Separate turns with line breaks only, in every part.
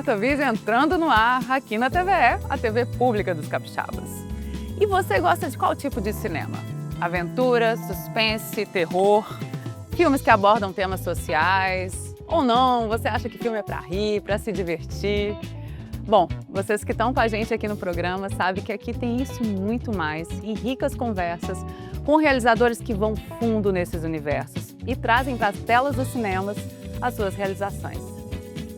Curta Vídeo entrando no ar aqui na TVE, a TV pública dos capixabas. E você gosta de qual tipo de cinema? Aventura, suspense, terror, filmes que abordam temas sociais? Ou não, você acha que filme é para rir, para se divertir? Bom, vocês que estão com a gente aqui no programa sabem que aqui tem isso e muito mais, e ricas conversas com realizadores que vão fundo nesses universos e trazem para as telas dos cinemas as suas realizações.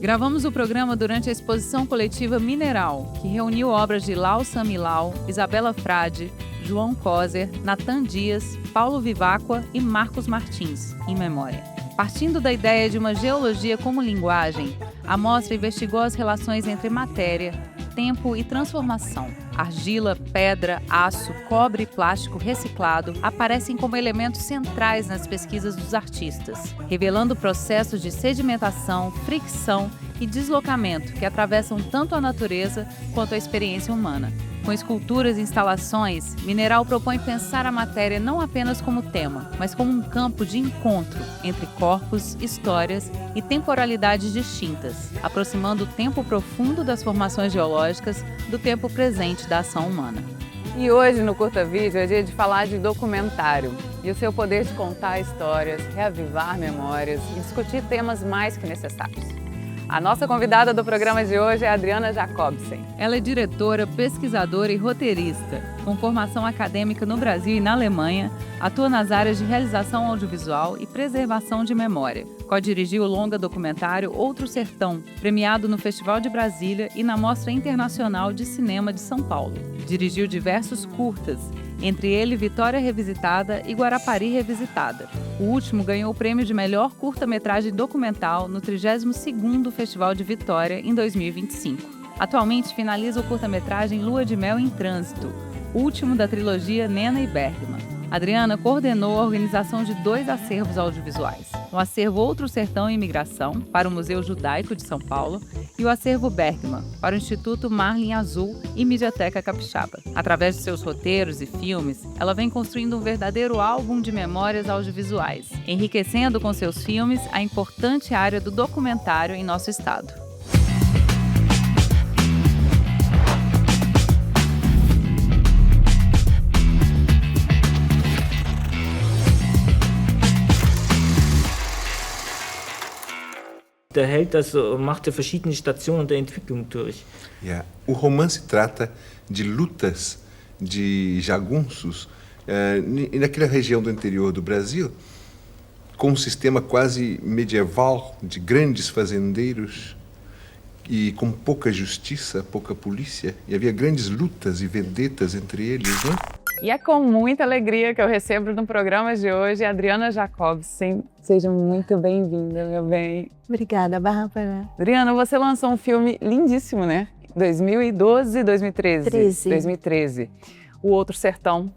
Gravamos o programa durante a exposição coletiva Mineral, que reuniu obras de Lau Samilau, Isabela Frade, João Coser, Natan Dias, Paulo Viváqua e Marcos Martins, em memória. Partindo da ideia de uma geologia como linguagem, a mostra investigou as relações entre matéria, tempo e transformação. Argila, pedra, aço, cobre e plástico reciclado aparecem como elementos centrais nas pesquisas dos artistas, revelando processos de sedimentação, fricção e deslocamento que atravessam tanto a natureza quanto a experiência humana. Com esculturas e instalações, Mineral propõe pensar a matéria não apenas como tema, mas como um campo de encontro entre corpos, histórias e temporalidades distintas, aproximando o tempo profundo das formações geológicas do tempo presente da ação humana. E hoje no Curta Vídeo é dia de falar de documentário e o seu poder de contar histórias, reavivar memórias e discutir temas mais que necessários. A nossa convidada do programa de hoje é a Adriana Jacobsen. Ela é diretora, pesquisadora e roteirista, com formação acadêmica no Brasil e na Alemanha, atua nas áreas de realização audiovisual e preservação de memória. Co-dirigiu o longa documentário Outro Sertão, premiado no Festival de Brasília e na Mostra Internacional de Cinema de São Paulo. Dirigiu diversos curtas, entre ele Vitória Revisitada e Guarapari Revisitada. O último ganhou o prêmio de melhor curta-metragem documental no 32º Festival de Vitória em 2025. Atualmente finaliza o curta-metragem Lua de Mel em Trânsito, último da trilogia Nena e Bergman. Adriana coordenou a organização de 2 acervos audiovisuais, o acervo Outro Sertão e Imigração, para o Museu Judaico de São Paulo, e o acervo Bergman, para o Instituto Marlin Azul e Mediateca Capixaba. Através de seus roteiros e filmes, ela vem construindo um verdadeiro álbum de memórias audiovisuais, enriquecendo com seus filmes a importante área do documentário em nosso estado.
Der Held machte verschiedene Stationen der Entwicklung durch.
Yeah. O romance trata de lutas de jagunços naquela região do interior do Brasil, com um sistema quase medieval de grandes fazendeiros e com pouca justiça, pouca polícia. E havia grandes lutas e vendetas entre eles, né?
E é com muita alegria que eu recebo no programa de hoje a Adriana Jacobsen. Seja muito bem-vinda, meu bem.
Obrigada, Bárbara.
Adriana, você lançou um filme lindíssimo, né? 2012, 2013? 2013. O Outro Sertão,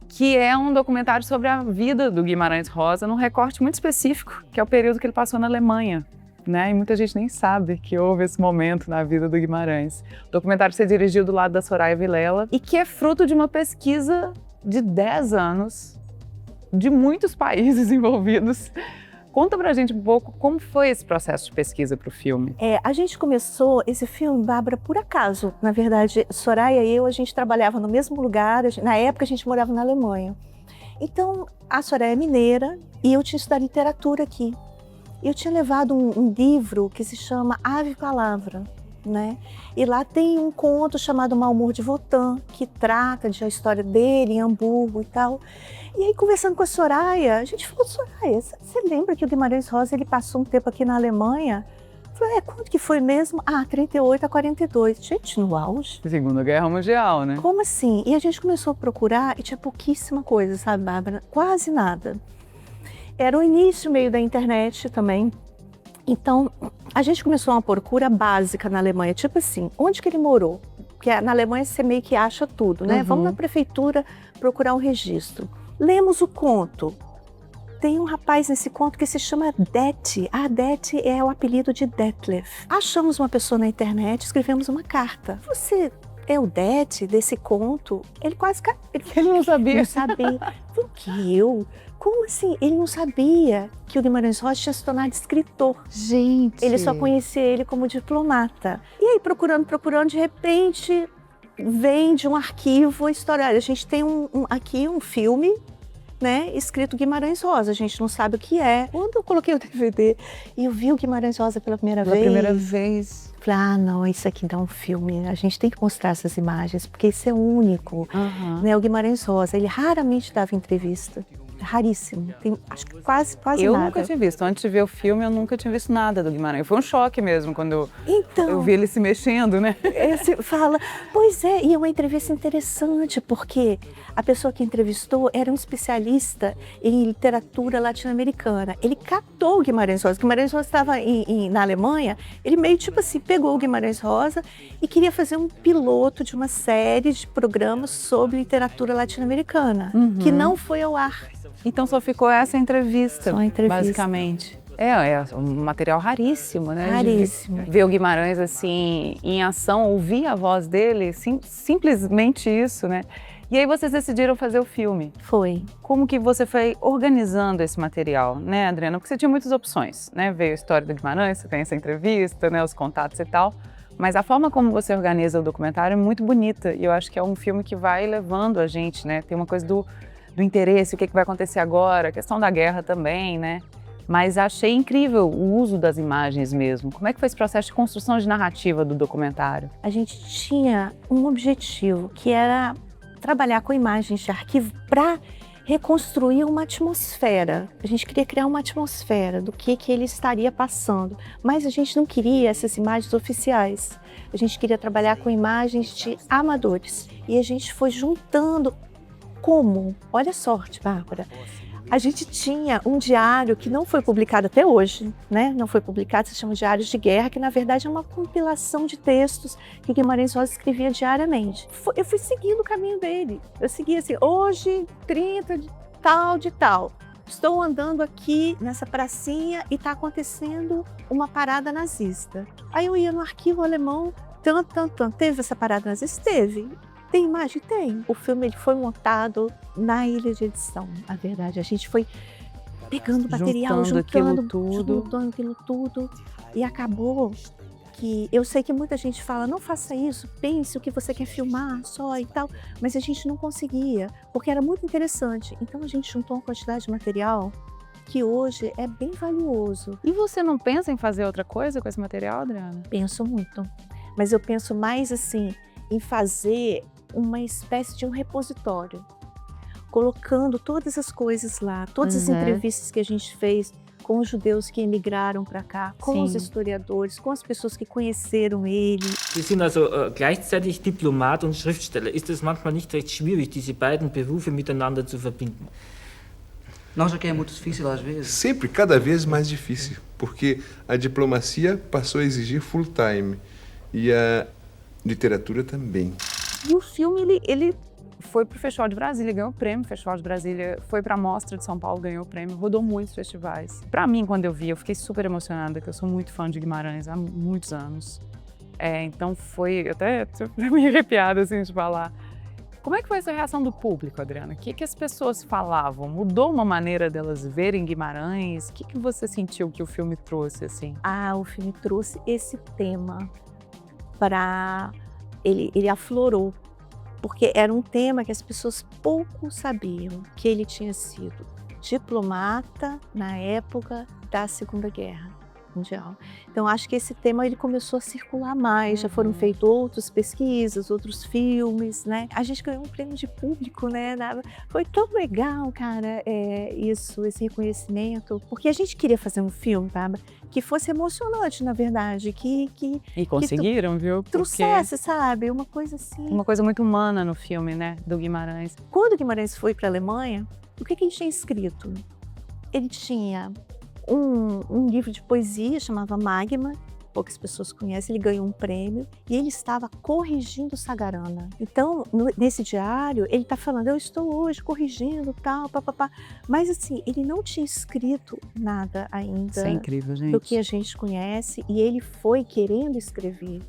que é um documentário sobre a vida do Guimarães Rosa num recorte muito específico, que é o período que ele passou na Alemanha, né? E muita gente nem sabe que houve esse momento na vida do Guimarães. O documentário você dirigiu do lado da Soraya Vilela e que é fruto de uma pesquisa de 10 anos, de muitos países envolvidos. Conta pra gente um pouco como foi esse processo de pesquisa para o filme.
A gente começou esse filme, Bárbara, por acaso. Na verdade, Soraya e eu, a gente trabalhava no mesmo lugar, na época a gente morava na Alemanha. Então, a Soraya é mineira e eu tinha estudado literatura aqui. Eu tinha levado um livro que se chama Ave Palavra, né? E lá tem um conto chamado Mau Humor de Wotan, que trata de a história dele em Hamburgo e tal. E aí, conversando com a Soraya, a gente falou, Soraya, você lembra que o Guimarães Rosa ele passou um tempo aqui na Alemanha? Eu falei, quanto que foi mesmo? 38 a 42. Gente, no auge.
Segunda Guerra Mundial, né?
Como assim? E a gente começou a procurar e tinha pouquíssima coisa, sabe, Bárbara? Quase nada. Era o início meio da internet também. Então, a gente começou uma procura básica na Alemanha, tipo assim, onde que ele morou? Porque na Alemanha você meio que acha tudo, né? Vamos na prefeitura procurar um registro. Lemos o conto. Tem um rapaz nesse conto que se chama Det. Det é o apelido de Detlef. Achamos uma pessoa na internet, escrevemos uma carta. Você é o Det desse conto? Ele quase...
Ele não sabia.
Não sabia. O que eu? Como assim? Ele não sabia que o Guimarães Rosa tinha se tornado escritor.
Gente!
Ele só conhecia ele como diplomata. E aí, procurando, de repente, vem de um arquivo a história. Olha, a gente tem aqui um filme, né, escrito Guimarães Rosa, a gente não sabe o que é. Quando eu coloquei o DVD e eu vi o Guimarães Rosa pela primeira vez, falei, não, isso aqui dá um filme, a gente tem que mostrar essas imagens, porque isso é único. Né, o Guimarães Rosa, ele raramente dava entrevista. Raríssimo, tem, acho que quase
eu
nada.
Nunca tinha visto, antes de ver o filme eu nunca tinha visto nada do Guimarães, foi um choque mesmo quando eu vi ele se mexendo, né?
Você fala, pois é, e é uma entrevista interessante, porque a pessoa que entrevistou era um especialista em literatura latino-americana, ele captou o Guimarães Rosa estava na Alemanha, ele meio tipo assim, pegou o Guimarães Rosa e queria fazer um piloto de uma série de programas sobre literatura latino-americana, que não foi ao ar.
Então só ficou essa entrevista,
Só a entrevista.
basicamente. É um material raríssimo, né?
Raríssimo.
Ver o Guimarães assim, em ação, ouvir a voz dele, simplesmente isso, né? E aí vocês decidiram fazer o filme.
Foi.
Como que você foi organizando esse material, né, Adriana? Porque você tinha muitas opções, né? Veio a história do Guimarães, você tem essa entrevista, né? Os contatos e tal. Mas a forma como você organiza o documentário é muito bonita. E eu acho que é um filme que vai levando a gente, né? Tem uma coisa do interesse, o que vai acontecer agora, a questão da guerra também, né? Mas achei incrível o uso das imagens mesmo. Como é que foi esse processo de construção de narrativa do documentário?
A gente tinha um objetivo, que era trabalhar com imagens de arquivo para reconstruir uma atmosfera. A gente queria criar uma atmosfera do que ele estaria passando, mas a gente não queria essas imagens oficiais. A gente queria trabalhar com imagens de amadores. E a gente foi juntando. Como? Olha a sorte, Bárbara. A gente tinha um diário que não foi publicado até hoje, né? Não foi publicado, se chama Diários de Guerra, que na verdade é uma compilação de textos que Guimarães Rosa escrevia diariamente. Eu fui seguindo o caminho dele. Eu seguia assim, hoje, 30 de tal. Estou andando aqui nessa pracinha e está acontecendo uma parada nazista. Aí eu ia no arquivo alemão, teve essa parada nazista? Teve. Tem imagem? Tem. O filme ele foi montado na ilha de edição, a verdade. A gente foi pegando material, juntando aquilo tudo. E acabou que... Eu sei que muita gente fala, não faça isso, pense o que você quer filmar só e tal. Mas a gente não conseguia, porque era muito interessante. Então a gente juntou uma quantidade de material que hoje é bem valioso.
E você não pensa em fazer outra coisa com esse material, Adriana?
Penso muito. Mas eu penso mais assim, em fazer uma espécie de um repositório, colocando todas as coisas lá, todas as entrevistas que a gente fez com os judeus que emigraram para cá, com os historiadores, com as pessoas que conheceram ele.
Sie sind also gleichzeitig Diplomat und Schriftsteller. Ist es manchmal nicht recht schwierig, diese beiden Berufe miteinander zu verbinden?
Não acha que é muito difícil às vezes?
Sempre, cada vez mais difícil, porque a diplomacia passou a exigir full time e a literatura também.
E o filme, ele foi pro Festival de Brasília, ganhou o prêmio, Festival de Brasília, foi pra Mostra de São Paulo, ganhou o prêmio, rodou muitos festivais. Pra mim, quando eu vi, eu fiquei super emocionada, porque eu sou muito fã de Guimarães há muitos anos. Então foi, até me arrepiada assim de falar. Como é que foi essa reação do público, Adriana? O que as pessoas falavam? Mudou uma maneira delas verem Guimarães? O que você sentiu que o filme trouxe, assim?
O filme trouxe esse tema para... Ele aflorou, porque era um tema que as pessoas pouco sabiam, que ele tinha sido diplomata na época da Segunda Guerra Mundial. Então, acho que esse tema ele começou a circular mais, já foram feitas outras pesquisas, outros filmes, né? A gente ganhou um prêmio de público, né? Foi tão legal, cara, esse reconhecimento, porque a gente queria fazer um filme, Bárbara, que fosse emocionante, na verdade,
E conseguiram, viu? Porque
trouxesse, sabe, uma coisa assim.
Uma coisa muito humana no filme, né, do Guimarães.
Quando o Guimarães foi para a Alemanha, o que ele tinha escrito? Ele tinha um livro de poesia, chamava Magma, poucas pessoas conhecem, ele ganhou um prêmio e ele estava corrigindo Sagarana. Então, nesse diário, ele está falando, eu estou hoje corrigindo, tal, papapá. Mas assim, ele não tinha escrito nada ainda.
Isso é incrível, gente.
Do que a gente conhece, e ele foi querendo escrever.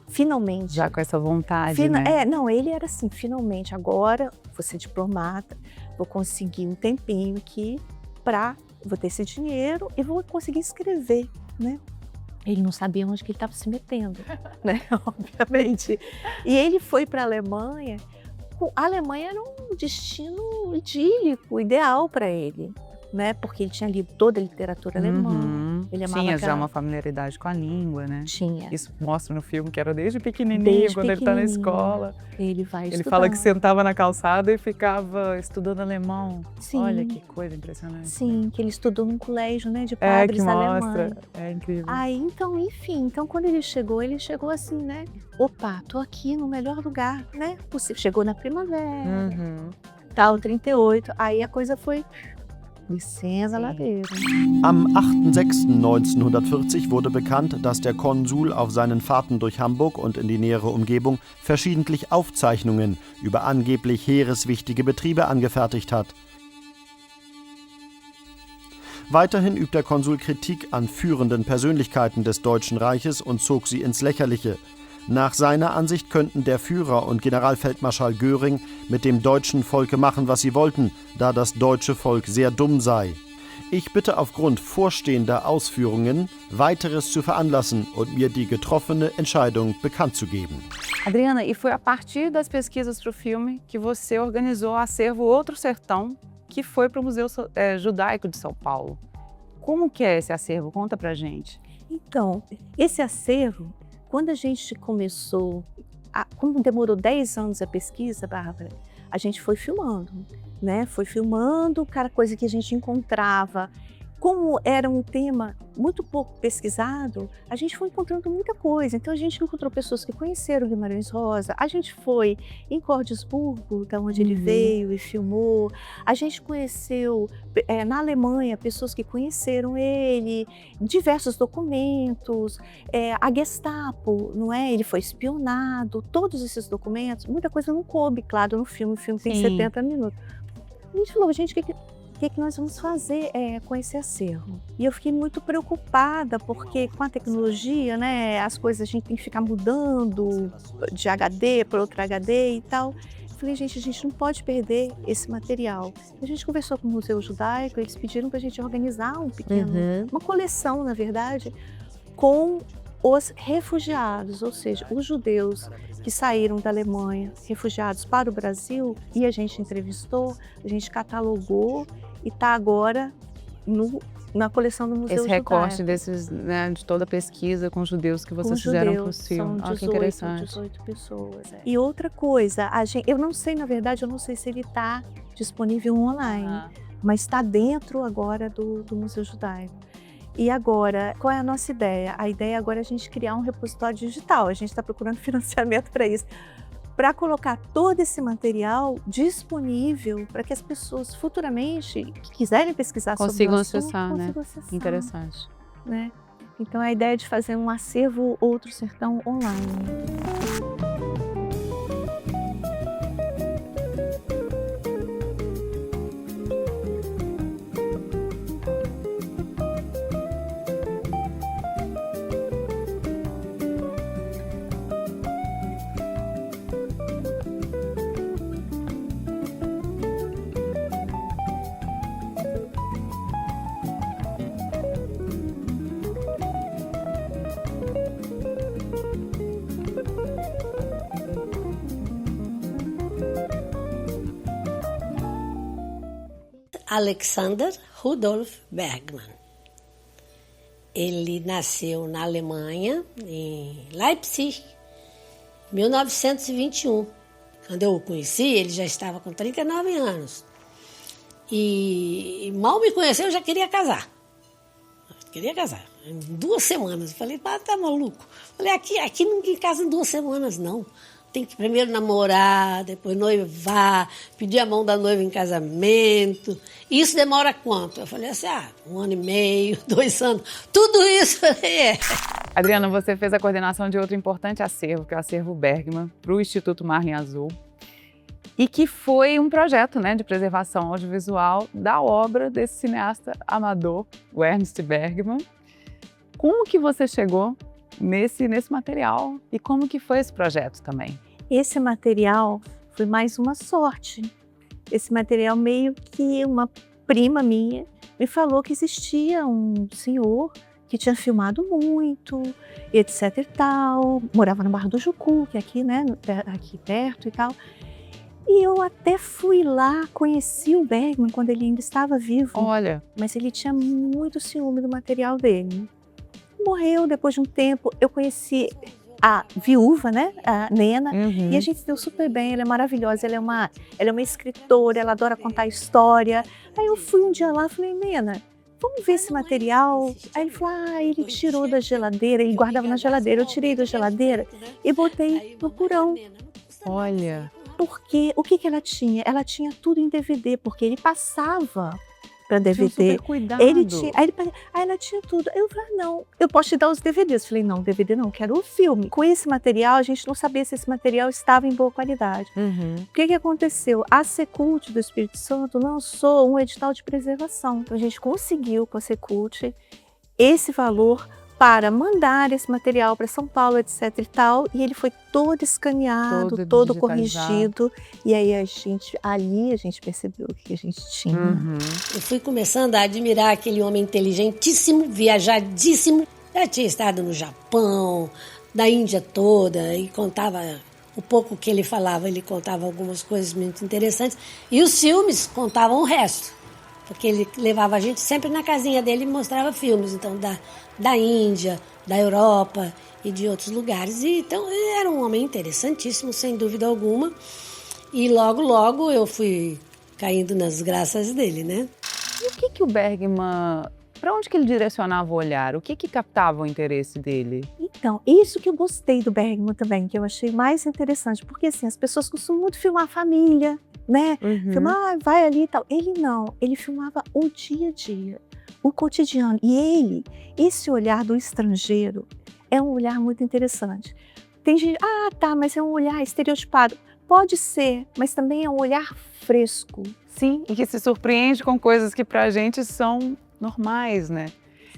finalmente.
Já com essa vontade, né?
Não, ele era assim, finalmente, agora vou ser diplomata, vou conseguir um tempinho aqui vou ter esse dinheiro e vou conseguir escrever, né? Ele não sabia onde que ele estava se metendo, né? Obviamente. E ele foi para a Alemanha. A Alemanha era um destino idílico, ideal para ele, né? Porque ele tinha lido toda a literatura alemã. Ele amava
Tinha já uma familiaridade com a língua, né?
Tinha.
Isso mostra no filme que era desde pequenininho, quando ele está na escola.
Ele vai estudar.
Ele fala que sentava na calçada e ficava estudando alemão.
Sim.
Olha que coisa impressionante.
Sim, que ele estudou num colégio, né, de padres alemães.
Mostra. É incrível.
Aí, então, enfim, quando ele chegou assim, né? Opa, tô aqui no melhor lugar, né? Chegou na primavera, tal, 38. Aí a coisa foi Licença ladeira.
Am 8.6.1940 wurde bekannt, dass der Konsul auf seinen Fahrten durch Hamburg und in die nähere Umgebung verschiedentlich Aufzeichnungen über angeblich heereswichtige Betriebe angefertigt hat. Weiterhin übt der Konsul Kritik an führenden Persönlichkeiten des Deutschen Reiches und zog sie ins Lächerliche. Nach seiner Ansicht könnten der Führer und Generalfeldmarschall Göring mit dem deutschen Volke machen, was sie wollten, da das deutsche Volk sehr dumm sei. Ich bitte aufgrund vorstehender Ausführungen, weiteres zu veranlassen und mir die getroffene Entscheidung bekannt zu geben.
Adriana, e foi a partir das pesquisas para o filme que você organizou o acervo Outro Sertão, que foi para o Museu Judaico de São Paulo. Como que é esse acervo? Conta pra gente.
Então, esse acervo, quando a gente começou, como demorou 10 anos a pesquisa, Bárbara, a gente foi filmando, né? Foi filmando cada coisa que a gente encontrava. Como era um tema muito pouco pesquisado, a gente foi encontrando muita coisa. Então a gente encontrou pessoas que conheceram Guimarães Rosa, a gente foi em Cordesburgo, da onde ele veio e filmou, a gente conheceu na Alemanha pessoas que conheceram ele, diversos documentos, a Gestapo, não é? Ele foi espionado, todos esses documentos, muita coisa não coube, claro, no filme. O filme tem 70 minutos. A gente falou, gente, o que nós vamos fazer com esse acervo? E eu fiquei muito preocupada, porque com a tecnologia, né, as coisas a gente tem que ficar mudando de HD para outro HD e tal. Eu falei, gente, a gente não pode perder esse material. A gente conversou com o Museu Judaico, eles pediram para a gente organizar uma coleção, na verdade, com os refugiados, ou seja, os judeus que saíram da Alemanha, refugiados para o Brasil, e a gente entrevistou, a gente catalogou e está agora na coleção do Museu Judaico.
Esse recorte desses, né, de toda a pesquisa com judeus que vocês fizeram possível.
São 18,
que interessante.
18 pessoas. E outra coisa, eu não sei, na verdade, eu não sei se ele está disponível online, mas está dentro agora do Museu Judaico. E agora, qual é a nossa ideia? A ideia agora é a gente criar um repositório digital. A gente está procurando financiamento para isso, para colocar todo esse material disponível para que as pessoas futuramente, que quiserem pesquisar sobre o assunto, consigam acessar.
Interessante.
Né? Então, a ideia é de fazer um acervo Outro Sertão online.
Alexander Rudolf Bergman. Ele nasceu na Alemanha, em Leipzig, em 1921. Quando eu o conheci, ele já estava com 39 anos. E mal me conheceu, eu já queria casar. Em 2 semanas. Eu falei, tá maluco? Eu falei, aqui ninguém casa em 2 semanas, não. Tem que primeiro namorar, depois noivar, pedir a mão da noiva em casamento. Isso demora quanto? Eu falei assim, 1 ano e meio, 2 anos, tudo isso.
Adriana, você fez a coordenação de outro importante acervo, que é o acervo Bergman, para o Instituto Marlin Azul, e que foi um projeto, né, de preservação audiovisual da obra desse cineasta amador, o Ernst Bergman. Como que você chegou nesse material. E como que foi esse projeto também?
Esse material foi mais uma sorte. Esse material meio que uma prima minha me falou que existia um senhor que tinha filmado muito, etc e tal, morava na Barra do Jucu, que é aqui, né, aqui perto e tal. E eu até fui lá, conheci o Bergman quando ele ainda estava vivo.
Olha,
Mas ele tinha muito ciúme do material dele. Morreu depois de um tempo. Eu conheci a viúva, né, a Nena, e a gente se deu super bem. Ela é maravilhosa, ela é uma escritora, ela adora contar história. Aí eu fui um dia lá e falei, Nena, vamos ver esse material? Aí ele falou, ele tirou da geladeira, ele guardava na geladeira. Eu tirei da geladeira e botei no porão.
olha.
Porque o que ela tinha? Ela tinha tudo em DVD, porque ele passava para
Tinha um
DVD.
super cuidado.
Aí ela tinha tudo. Eu falei, não, eu posso te dar os DVDs. Eu falei, não, DVD não, quero o filme. Com esse material, a gente não sabia se esse material estava em boa qualidade. O que aconteceu? A Secult do Espírito Santo lançou um edital de preservação. Então a gente conseguiu com a Secult esse valor para mandar esse material para São Paulo, etc e tal, e ele foi todo escaneado, todo corrigido, e aí a gente percebeu o que a gente tinha.
Eu fui começando a admirar aquele homem inteligentíssimo, viajadíssimo. Já tinha estado no Japão, na Índia toda, e contava o pouco que ele falava, ele contava algumas coisas muito interessantes, e os filmes contavam o resto. Porque ele levava a gente sempre na casinha dele e mostrava filmes, então da Índia, da Europa e de outros lugares. E, então ele era um homem interessantíssimo, sem dúvida alguma. E logo eu fui caindo nas graças dele, né?
E o que o Bergman, para onde que ele direcionava o olhar? O que captava o interesse dele?
Então, isso que eu gostei do Bergman também, que eu achei mais interessante, porque assim, as pessoas costumam muito filmar a família, né? Filmar, vai ali e tal. Ele não, ele filmava o dia a dia, o cotidiano. E esse olhar do estrangeiro é um olhar muito interessante. Tem gente, mas é um olhar estereotipado. Pode ser, mas também é um olhar fresco.
Sim, e que se surpreende com coisas que pra gente são normais, né?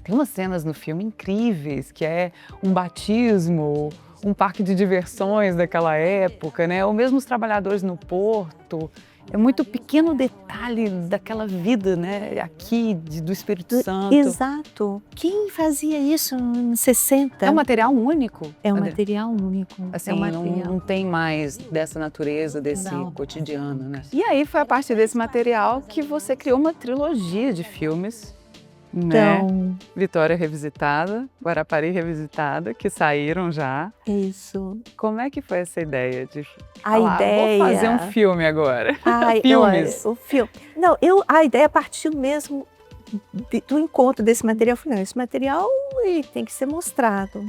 Tem umas cenas no filme incríveis, que é um batismo, um parque de diversões daquela época, né? Ou mesmo os trabalhadores no porto. É muito pequeno detalhe daquela vida, né? Aqui, do Espírito Santo.
Exato. Quem fazia isso nos 60?
É um material único.
É um material único.
Assim, não tem mais dessa natureza, desse cotidiano, né? E aí foi a partir desse material que você criou uma trilogia de filmes, né?
Então,
Vitória Revisitada, Guarapari Revisitada, que saíram já.
Isso.
Como é que foi essa ideia de
ideia...
vou fazer um filme agora? Filmes.
O filme. Não, a ideia partiu mesmo do encontro desse material. Eu falei, não, esse material ele tem que ser mostrado.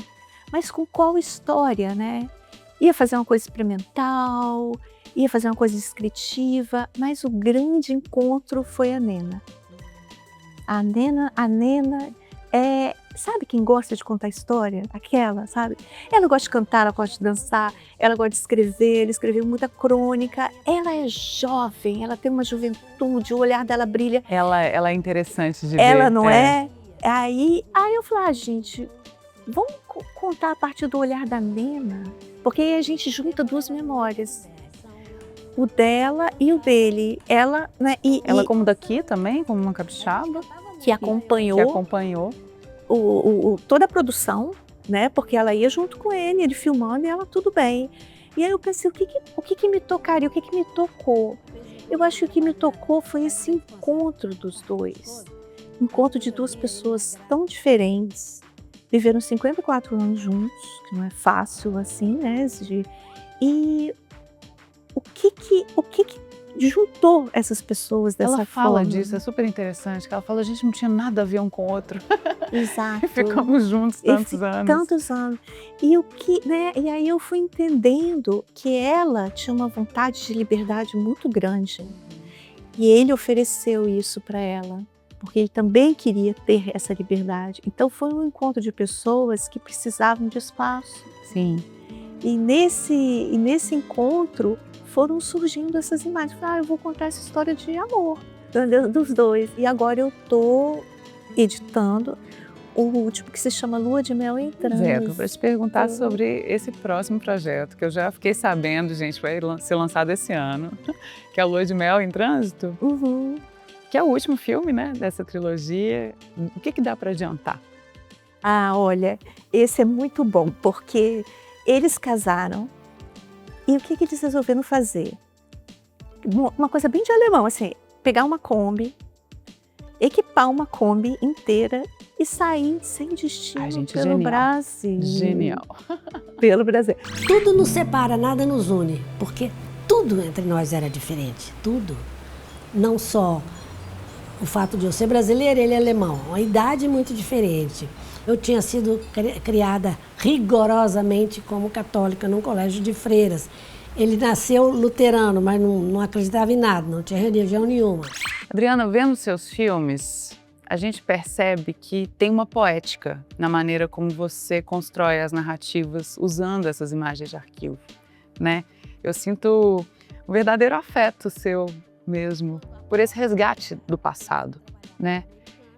Mas com qual história, né? Ia fazer uma coisa experimental, ia fazer uma coisa descritiva, mas o grande encontro foi a Nena. A Nena é, sabe quem gosta de contar história? Aquela, sabe? Ela gosta de cantar, ela gosta de dançar, ela gosta de escrever, ela escreveu muita crônica. Ela é jovem, ela tem uma juventude, o olhar dela brilha.
Ela é interessante de ver.
Ela não é? Aí eu falei, gente, vamos contar a partir do olhar da Nena, porque aí a gente junta duas memórias. O dela e o dele. Ela, né?
Ela como daqui também, como uma capixaba?
Que acompanhou toda a produção, né? Porque ela ia junto com ele filmando e ela tudo bem. E aí eu pensei, o que me tocaria, o que me tocou? Eu acho que o que me tocou foi esse encontro dos dois. Encontro de duas pessoas tão diferentes. Viveram 54 anos juntos, que não é fácil assim, né? E o que juntou essas pessoas dessa forma?
Ela fala disso, é super interessante, que ela fala, a gente não tinha nada a ver um com o outro.
Exato.
E ficamos juntos tantos anos.
Tantos anos. E aí eu fui entendendo que ela tinha uma vontade de liberdade muito grande. E ele ofereceu isso para ela, porque ele também queria ter essa liberdade. Então foi um encontro de pessoas que precisavam de espaço.
Sim.
E nesse encontro foram surgindo essas imagens. Eu vou contar essa história de amor dos dois. E agora eu estou editando o último, que se chama Lua de Mel em Trânsito.
Eu vou te perguntar sobre esse próximo projeto, que eu já fiquei sabendo, gente, vai ser lançado esse ano, que é a Lua de Mel em Trânsito,
Uhum.
que é o último filme, né, dessa trilogia. O que dá para adiantar?
Ah, olha, esse é muito bom, porque eles casaram e o que eles resolveram fazer? Uma coisa bem de alemão, assim, pegar uma Kombi, equipar uma Kombi inteira e sair sem destino
Gente,
pelo
genial.
Brasil.
Genial.
Pelo Brasil.
Tudo nos separa, nada nos une, porque tudo entre nós era diferente, tudo. Não só o fato de eu ser brasileira e ele alemão, uma idade muito diferente. Eu tinha sido criada rigorosamente como católica num colégio de freiras. Ele nasceu luterano, mas não acreditava em nada, não tinha religião nenhuma.
Adriana, vendo seus filmes, a gente percebe que tem uma poética na maneira como você constrói as narrativas usando essas imagens de arquivo, né? Eu sinto um verdadeiro afeto seu mesmo por esse resgate do passado, né?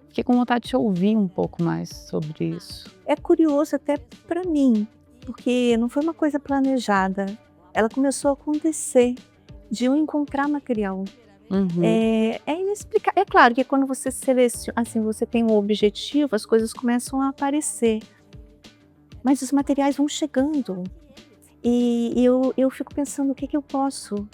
Fiquei com vontade de te ouvir um pouco mais sobre isso.
É curioso até para mim, porque não foi uma coisa planejada. Ela começou a acontecer, de eu encontrar material. É inexplicável. É claro que quando você seleciona, assim, você tem um objetivo, as coisas começam a aparecer. Mas os materiais vão chegando. E eu fico pensando o que eu posso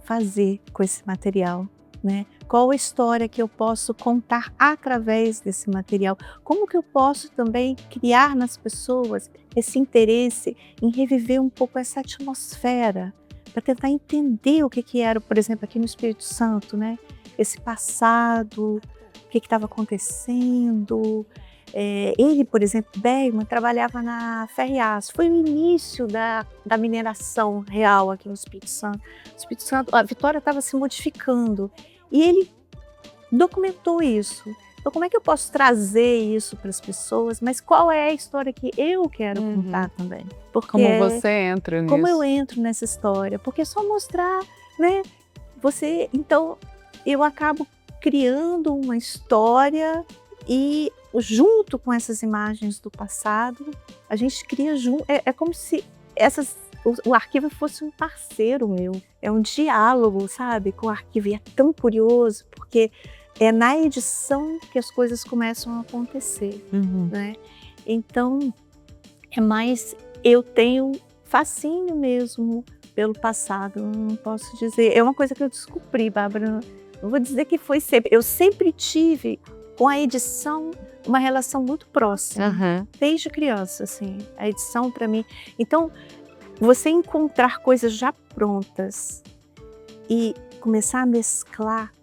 fazer com esse material, né? Qual a história que eu posso contar através desse material? Como que eu posso também criar nas pessoas esse interesse em reviver um pouco essa atmosfera, para tentar entender o que era, por exemplo, aqui no Espírito Santo, né? Esse passado, o que estava acontecendo. Ele, por exemplo, Bergman, trabalhava na Ferriaço. Foi o início da mineração real aqui no Espírito Santo. O Espírito Santo, a Vitória estava se modificando. E ele documentou isso. Então, como é que eu posso trazer isso para as pessoas? Mas qual é a história que eu quero contar também? Porque
Como você entra nisso?
Como eu entro nessa história? Porque é só mostrar, né? Então, eu acabo criando uma história e junto com essas imagens do passado, a gente cria junto. É como se o arquivo fosse um parceiro meu. É um diálogo, sabe, com o arquivo. E é tão curioso, porque é na edição que as coisas começam a acontecer, né? Então, é mais... Eu tenho fascínio mesmo pelo passado, não posso dizer. É uma coisa que eu descobri, Bárbara. Não vou dizer que foi sempre. Eu sempre tive com a edição uma relação muito próxima, desde criança, assim. A edição para mim. Então, você encontrar coisas já prontas e começar a mesclar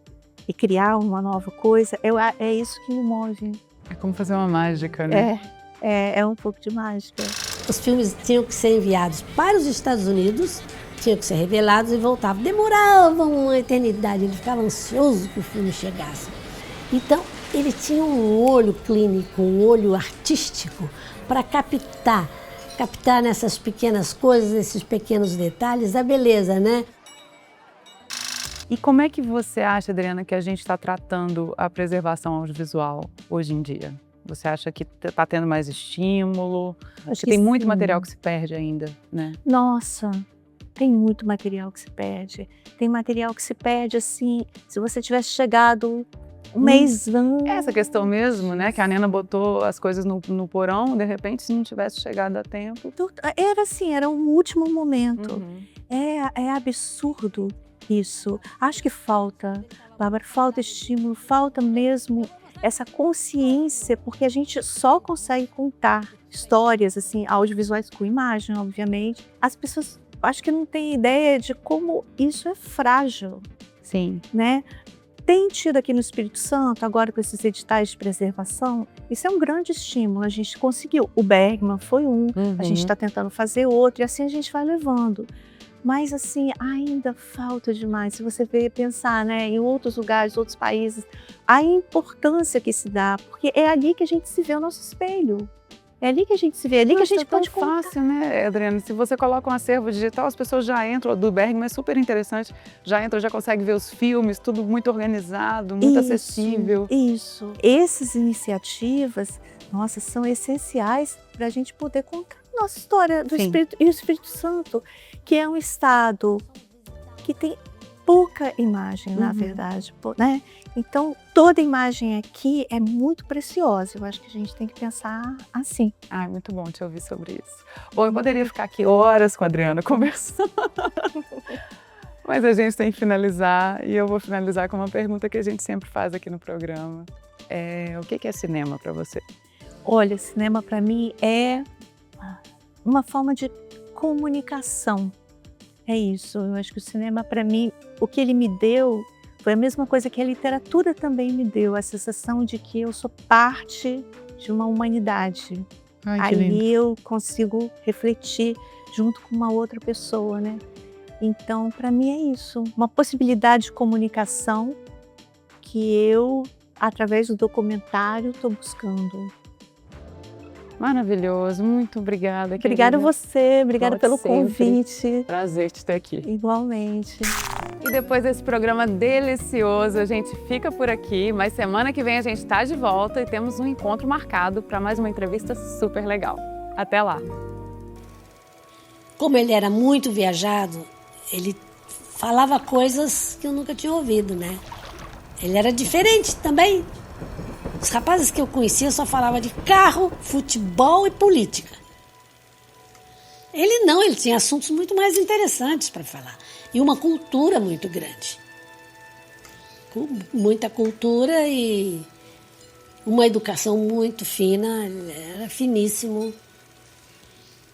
e criar uma nova coisa, é isso que me move.
É como fazer uma mágica, né?
É um pouco de mágica.
Os filmes tinham que ser enviados para os Estados Unidos, tinham que ser revelados e voltavam. Demoravam uma eternidade, ele ficava ansioso que o filme chegasse. Então, ele tinha um olho clínico, um olho artístico para captar nessas pequenas coisas, nesses pequenos detalhes, a beleza, né?
E como é que você acha, Adriana, que a gente está tratando a preservação audiovisual hoje em dia? Você acha que está tendo mais estímulo? Acho que tem muito material que se perde ainda, né?
Nossa, tem muito material que se perde. Tem material que se perde, assim, se você tivesse chegado um mês antes.
Essa questão mesmo, né? Que a Nena botou as coisas no porão, de repente, se não tivesse chegado a tempo.
Era assim, era um último momento. É absurdo isso. Acho que falta, Bárbara, falta estímulo, falta mesmo essa consciência, porque a gente só consegue contar histórias assim, audiovisuais com imagem, obviamente. As pessoas acho que não têm ideia de como isso é frágil.
Sim.
Né? Tem tido aqui no Espírito Santo, agora com esses editais de preservação, isso é um grande estímulo. A gente conseguiu. O Bergman foi um, a gente está tentando fazer outro, e assim a gente vai levando. Mas, assim, ainda falta demais. Se você pensar, né, em outros lugares, outros países, a importância que se dá, porque é ali que a gente se vê o nosso espelho. É ali que a gente se vê, é ali que a gente pode
tão
contar.
fácil, né, Adriana? Se você coloca um acervo digital, as pessoas já entram, do Bergman é super interessante, já entram, já consegue ver os filmes, tudo muito organizado, muito acessível.
Isso. Essas iniciativas, nossa, são essenciais para a gente poder contar a nossa história do
Sim.
Espírito e o Espírito Santo, que é um estado que tem pouca imagem, na verdade, né? Então, toda imagem aqui é muito preciosa. Eu acho que a gente tem que pensar assim.
Ai, muito bom te ouvir sobre isso. Bom, eu poderia ficar aqui horas com a Adriana conversando, mas a gente tem que finalizar e eu vou finalizar com uma pergunta que a gente sempre faz aqui no programa. O que é cinema para você?
Olha, cinema para mim é uma forma de comunicação. É isso. Eu acho que o cinema para mim, o que ele me deu foi a mesma coisa que a literatura também me deu, a sensação de que eu sou parte de uma humanidade.
Ai, que lindo.
Ali eu consigo refletir junto com uma outra pessoa, né? Então, para mim é isso, uma possibilidade de comunicação que eu, através do documentário, estou buscando.
Maravilhoso, muito obrigada.
Obrigada a
querida.
você, obrigada
Volte
pelo
sempre.
convite.
Prazer te ter aqui.
Igualmente.
E depois desse programa delicioso, a gente fica por aqui, mas semana que vem a gente está de volta e temos um encontro marcado para mais uma entrevista super legal. Até lá!
Como ele era muito viajado, ele falava coisas que eu nunca tinha ouvido, né? Ele era diferente também. Os rapazes que eu conhecia só falavam de carro, futebol e política. Ele não, ele tinha assuntos muito mais interessantes para falar. E uma cultura muito grande. Muita cultura e uma educação muito fina, ele era finíssimo.